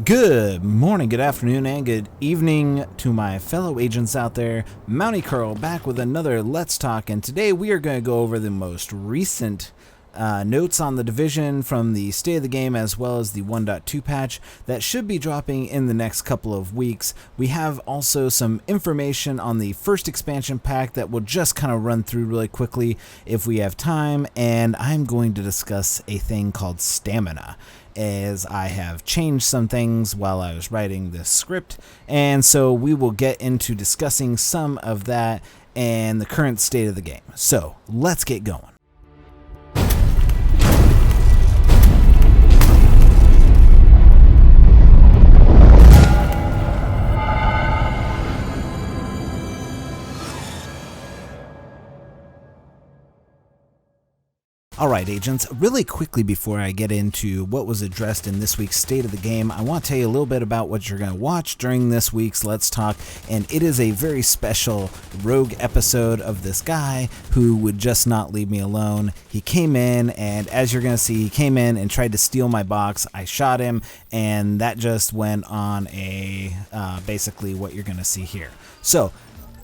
Good morning, good afternoon, and good evening to my fellow agents out there. Mounty Curl back with another Let's Talk, and today we are going to go over the most recent notes on the division from the state of the game as well as the 1.2 patch that should be dropping in the next couple of weeks. We have also some information on the first expansion pack that we'll just kind of run through really quickly if we have time, and I'm going to discuss a thing called stamina, as I have changed some things while I was writing this script, and so we will get into discussing some of that and the current state of the game. So let's get going. Alright agents, really quickly before I get into what was addressed in this week's State of the Game, I want to tell you a little bit about what you're going to watch during this week's Let's Talk, and it is a very special rogue episode of this guy who would just not leave me alone. He came in, and as you're going to see, he came in and tried to steal my box. I shot him, and that just went on basically what you're going to see here. So,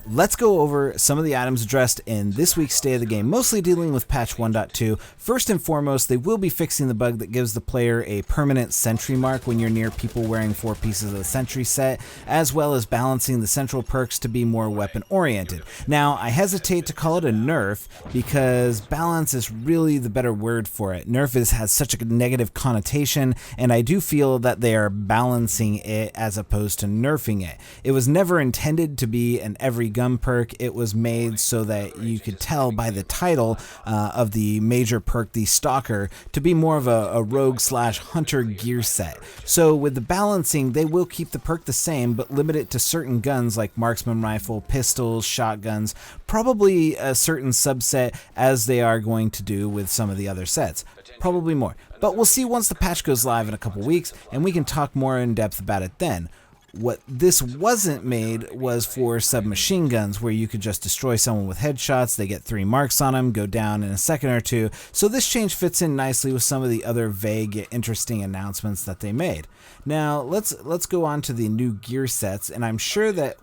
let's go over some of the items addressed in this week's State of the Game, mostly dealing with patch 1.2. First and foremost, they will be fixing the bug that gives the player a permanent sentry mark when you're near people wearing 4 pieces of the sentry set, as well as balancing the central perks to be more weapon oriented. Now, I hesitate to call it a nerf because balance is really the better word for it. Nerf has such a negative connotation, and I do feel that they are balancing it as opposed to nerfing it. It was never intended to be an every gun perk. It was made so that you could tell by the title of the major perk, the Stalker, to be more of a rogue slash hunter gear set. So with the balancing, they will keep the perk the same, but limit it to certain guns like marksman rifle, pistols, shotguns, probably a certain subset as they are going to do with some of the other sets. Probably more. But we'll see once the patch goes live in a couple weeks, and we can talk more in depth about it then. What this wasn't made was for submachine guns, where you could just destroy someone with headshots. They get 3 marks on them, go down in a second or two. So this change fits in nicely with some of the other vague yet interesting announcements that they made. Now let's go on to the new gear sets, and I'm sure that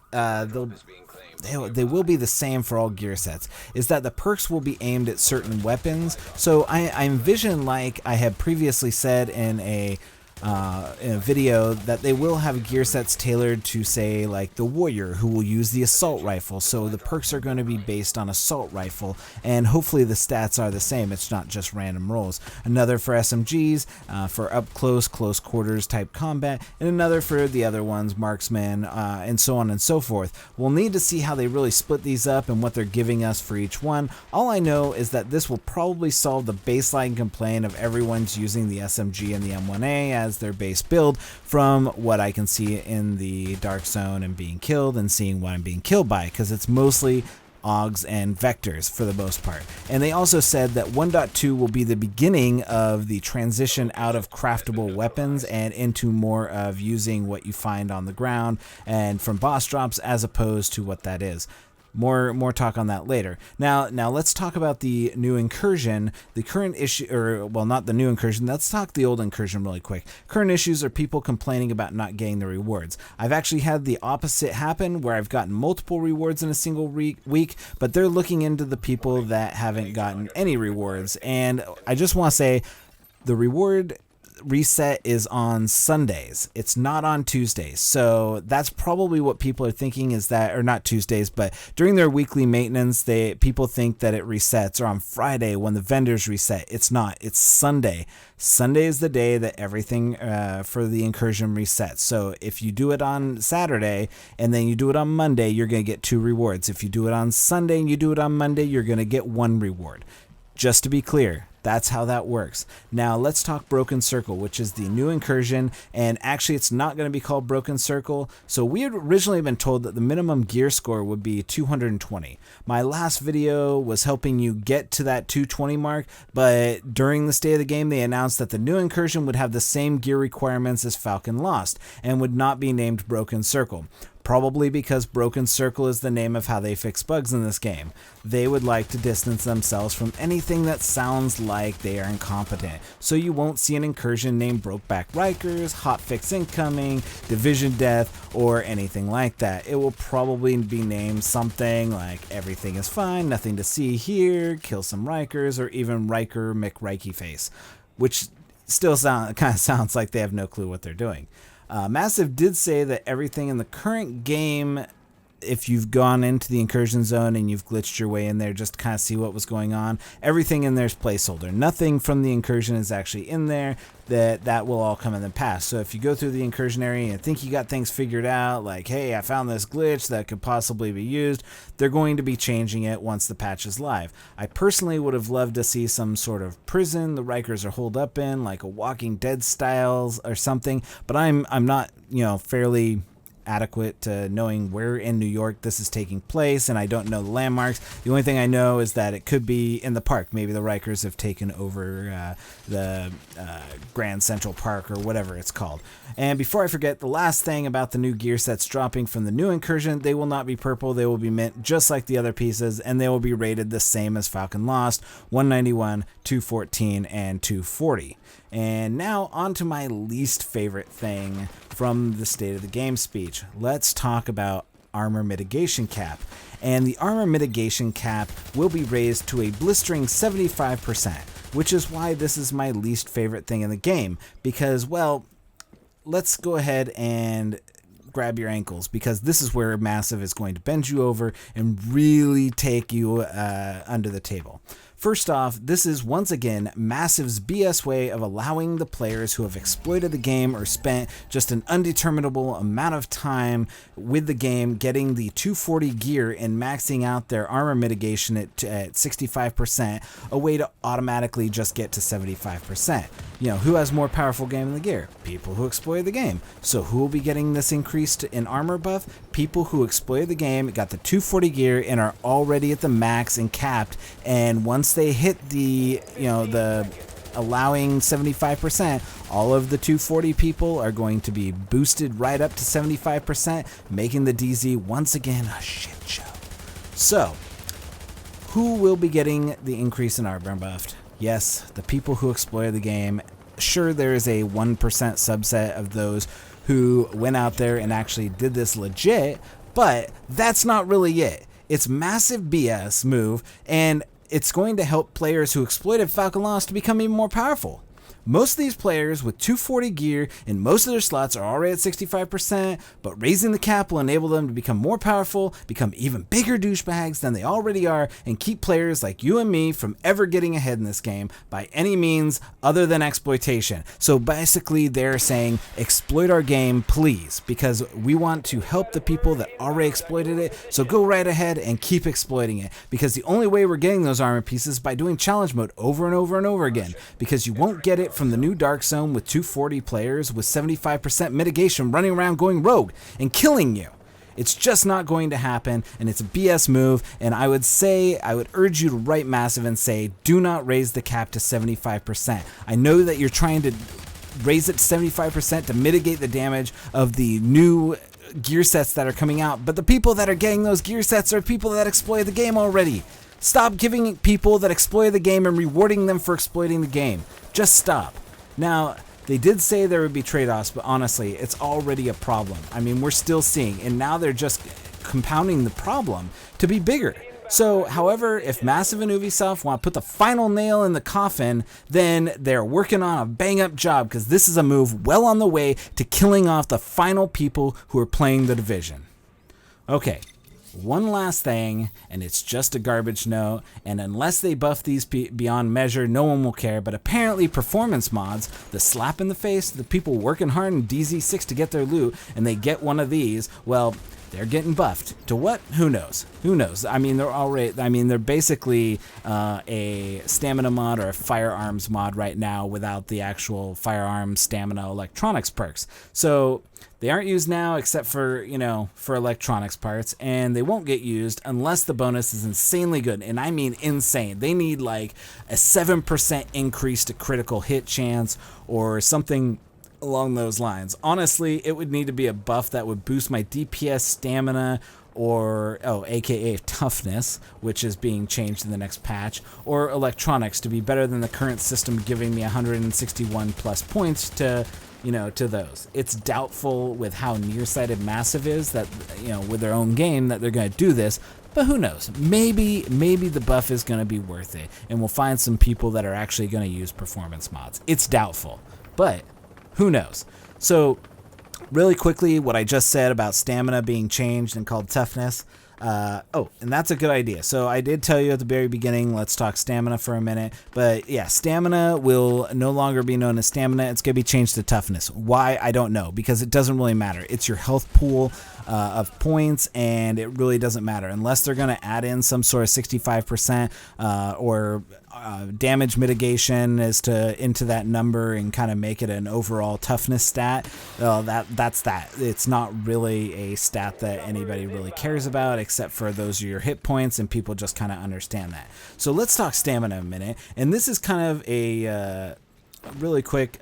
they will be the same for all gear sets, is that the perks will be aimed at certain weapons. So I envision, like I had previously said in a video, that they will have gear sets tailored to, say, like the warrior who will use the assault rifle. So the perks are going to be based on assault rifle, and hopefully the stats are the same. It's not just random rolls. Another for SMGs, for up close quarters type combat, and another for the other ones, marksman, and so on and so forth. We'll need to see how they really split these up and what they're giving us for each one. All I know is that this will probably solve the baseline complaint of everyone's using the SMG and the M1A as their base build, from what I can see in the Dark Zone and being killed and seeing what I'm being killed by, because it's mostly AUGs and vectors for the most part. And they also said that 1.2 will be the beginning of the transition out of craftable weapons and into more of using what you find on the ground and from boss drops, as opposed to what that is. More talk on that later. Now let's talk about the new incursion. The current issue, or well, not the new incursion. Let's talk the old incursion really quick. Current issues are people complaining about not getting the rewards. I've actually had the opposite happen, where I've gotten multiple rewards in a single week, but they're looking into the people that haven't gotten any rewards. And I just want to say, the reward reset is on Sundays. It's not on Tuesdays. So that's probably what people are thinking, is that, or not Tuesdays, but during their weekly maintenance, people think that it resets, or on Friday when the vendors reset. It's not. It's Sunday. Sunday is the day that everything for the incursion resets. So if you do it on Saturday and then you do it on Monday, you're going to get 2 rewards. If you do it on Sunday and you do it on Monday, you're going to get 1 reward. Just to be clear, that's how that works. Now let's talk Broken Circle, which is the new incursion, and actually it's not going to be called Broken Circle. So we had originally been told that the minimum gear score would be 220. My last video was helping you get to that 220 mark, but during the State of the Game they announced that the new incursion would have the same gear requirements as Falcon Lost and would not be named Broken Circle. probably because Broken Circle is the name of how they fix bugs in this game. They would like to distance themselves from anything that sounds like they are incompetent, so you won't see an incursion named Brokeback Rikers, Hotfix Incoming, Division Death, or anything like that. It will probably be named something like Everything is Fine, Nothing to See Here, Kill Some Rikers, or even Riker McRikey Face, which still kind of sounds like they have no clue what they're doing. Massive did say that everything in the current game, if you've gone into the incursion zone and you've glitched your way in there just to kind of see what was going on, everything in there is placeholder. Nothing from the incursion is actually in there. That will all come in the past. So if you go through the incursion area and think you got things figured out, like, hey, I found this glitch that could possibly be used, they're going to be changing it once the patch is live. I personally would have loved to see some sort of prison the Rikers are holed up in, like a Walking Dead styles or something, but I'm not, fairly adequate to knowing where in New York this is taking place, and I don't know the landmarks. The only thing I know is that it could be in the park. Maybe the Rikers have taken over the Grand Central Park or whatever it's called. And before I forget, the last thing about the new gear sets dropping from the new incursion, they will not be purple. They will be mint just like the other pieces, and they will be rated the same as Falcon Lost, 191, 214, and 240. And now on to my least favorite thing from the State of the Game speech. Let's talk about armor mitigation cap. And the armor mitigation cap will be raised to a blistering 75%, which is why this is my least favorite thing in the game. Because, well, let's go ahead and grab your ankles, because this is where Massive is going to bend you over and really take you under the table. First off, this is once again Massive's BS way of allowing the players who have exploited the game or spent just an undeterminable amount of time with the game getting the 240 gear and maxing out their armor mitigation at 65%, a way to automatically just get to 75%. Who has more powerful game in the gear? People who exploited the game. So who will be getting this increased in armor buff? People who exploited the game, got the 240 gear, and are already at the max and capped, and once they hit the allowing 75%, all of the 240 people are going to be boosted right up to 75%, making the DZ once again a shit show. So, who will be getting the increase in armor buff? Yes, the people who exploited the game. Sure, there is a 1% subset of those who went out there and actually did this legit, but that's not really it. It's massive BS move, and it's going to help players who exploited Falcon Lost to become even more powerful. Most of these players with 240 gear and most of their slots are already at 65%, but raising the cap will enable them to become more powerful, become even bigger douchebags than they already are, and keep players like you and me from ever getting ahead in this game by any means other than exploitation. So basically they're saying, exploit our game, please, because we want to help the people that already exploited it, so go right ahead and keep exploiting it, because the only way we're getting those armor pieces is by doing challenge mode over and over and over again, because you won't get it from the new Dark Zone with 240 players with 75% mitigation running around going rogue and killing you. It's just not going to happen, and it's a BS move, and I would urge you to write Massive and say, do not raise the cap to 75%. I know that you're trying to raise it to 75% to mitigate the damage of the new gear sets that are coming out, but the people that are getting those gear sets are people that exploit the game already. Stop giving people that exploit the game and rewarding them for exploiting the game. Just stop. Now, they did say there would be trade-offs, but honestly, it's already a problem. I mean, we're still seeing, and now they're just compounding the problem to be bigger. So, however, if Massive and Ubisoft want to put the final nail in the coffin, then they're working on a bang-up job, because this is a move well on the way to killing off the final people who are playing The Division. Okay. One last thing, and it's just a garbage note, and unless they buff these beyond measure, no one will care, but apparently performance mods, the slap in the face, the people working hard in DZ6 to get their loot, and they get one of these, well, they're getting buffed. To what? Who knows? Who knows? I mean, they're basically a stamina mod or a firearms mod right now without the actual firearms stamina electronics perks. So they aren't used now except for, for electronics parts, and they won't get used unless the bonus is insanely good, and I mean insane. They need like a 7% increase to critical hit chance or something along those lines. Honestly, it would need to be a buff that would boost my DPS, stamina, or aka toughness, which is being changed in the next patch, or electronics to be better than the current system, giving me 161 plus points to those. It's doubtful with how nearsighted Massive is that, with their own game, that they're going to do this. But who knows? Maybe the buff is going to be worth it, and we'll find some people that are actually going to use performance mods. It's doubtful, but who knows? So, really quickly, what I just said about stamina being changed and called toughness. And that's a good idea. So I did tell you at the very beginning, let's talk stamina for a minute. But yeah, stamina will no longer be known as stamina. It's going to be changed to toughness. Why? I don't know, because it doesn't really matter. It's your health pool of points, and it really doesn't matter unless they're going to add in some sort of 65% or damage mitigation into that number and kind of make it an overall toughness stat. That's that. It's not really a stat that anybody really cares about, except for those are your hit points, and people just kind of understand that. So let's talk stamina a minute, and this is kind of a really quick.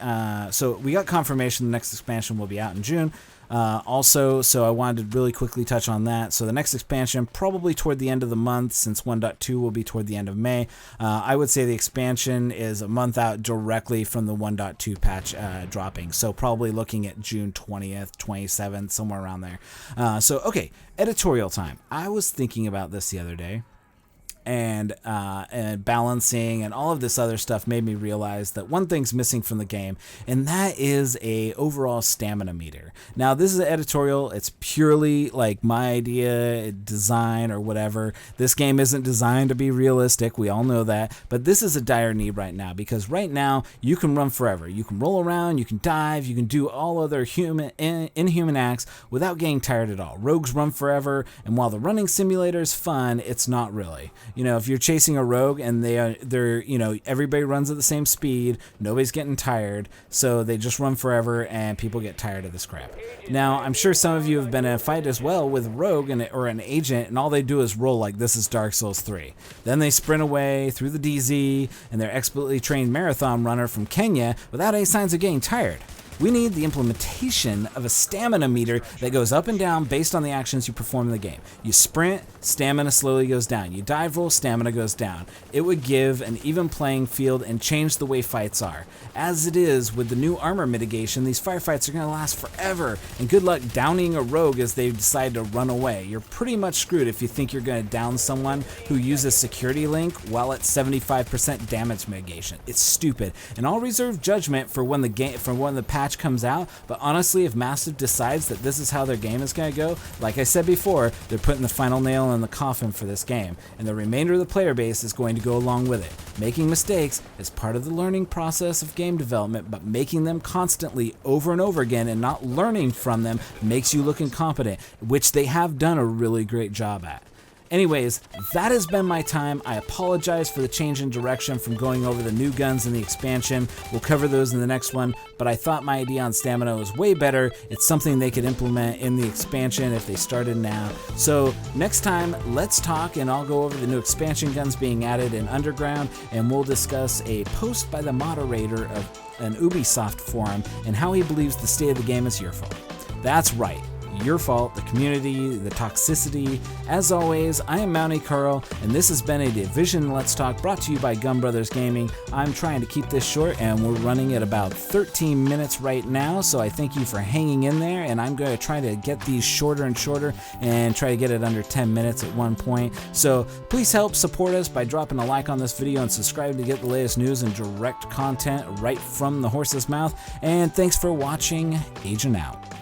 So we got confirmation the next expansion will be out in June. So I wanted to really quickly touch on that. So the next expansion, probably toward the end of the month, since 1.2 will be toward the end of May. I would say the expansion is a month out directly from the 1.2 patch dropping. So probably looking at June 20th, 27th, somewhere around there. Okay, editorial time. I was thinking about this the other day. And balancing and all of this other stuff made me realize that one thing's missing from the game, and that is a overall stamina meter. Now, this is an editorial. It's purely like my idea, design, or whatever. This game isn't designed to be realistic. We all know that. But this is a dire need right now, because right now you can run forever. You can roll around, you can dive, you can do all other inhuman acts without getting tired at all. Rogues run forever, and while the running simulator is fun, it's not really. If you're chasing a rogue and they're everybody runs at the same speed, nobody's getting tired, so they just run forever and people get tired of this crap. Now, I'm sure some of you have been in a fight as well with a rogue or an agent, and all they do is roll like this is Dark Souls 3. Then they sprint away through the DZ, and they're expertly trained marathon runner from Kenya without any signs of getting tired. We need the implementation of a stamina meter that goes up and down based on the actions you perform in the game. You sprint, stamina slowly goes down. You dive roll, stamina goes down. It would give an even playing field and change the way fights are. As it is, with the new armor mitigation, these firefights are going to last forever, and good luck downing a rogue as they decide to run away. You're pretty much screwed if you think you're going to down someone who uses security link while at 75% damage mitigation. It's stupid, and I'll reserve judgment for when the patch comes out, but honestly, if Massive decides that this is how their game is going to go, like I said before, they're putting the final nail in the coffin for this game, and the remainder of the player base is going to go along with it. Making mistakes is part of the learning process of game development, but making them constantly over and over again and not learning from them makes you look incompetent, which they have done a really great job at. Anyways, that has been my time. I apologize for the change in direction from going over the new guns in the expansion. We'll cover those in the next one, but I thought my idea on stamina was way better. It's something they could implement in the expansion if they started now. So next time, let's talk, and I'll go over the new expansion guns being added in Underground, and we'll discuss a post by the moderator of an Ubisoft forum and how he believes the state of the game is your fault. That's right. Your fault, the community, the toxicity. As always, I am Mounty Carl, and this has been a Division Let's Talk brought to you by Gun Brothers Gaming. I'm trying to keep this short, and we're running at about 13 minutes right now, so I thank you for hanging in there, and I'm going to try to get these shorter and shorter and try to get it under 10 minutes at one point. So please help support us by dropping a like on this video and subscribe to get the latest news and direct content right from the horse's mouth. And thanks for watching. Agent out.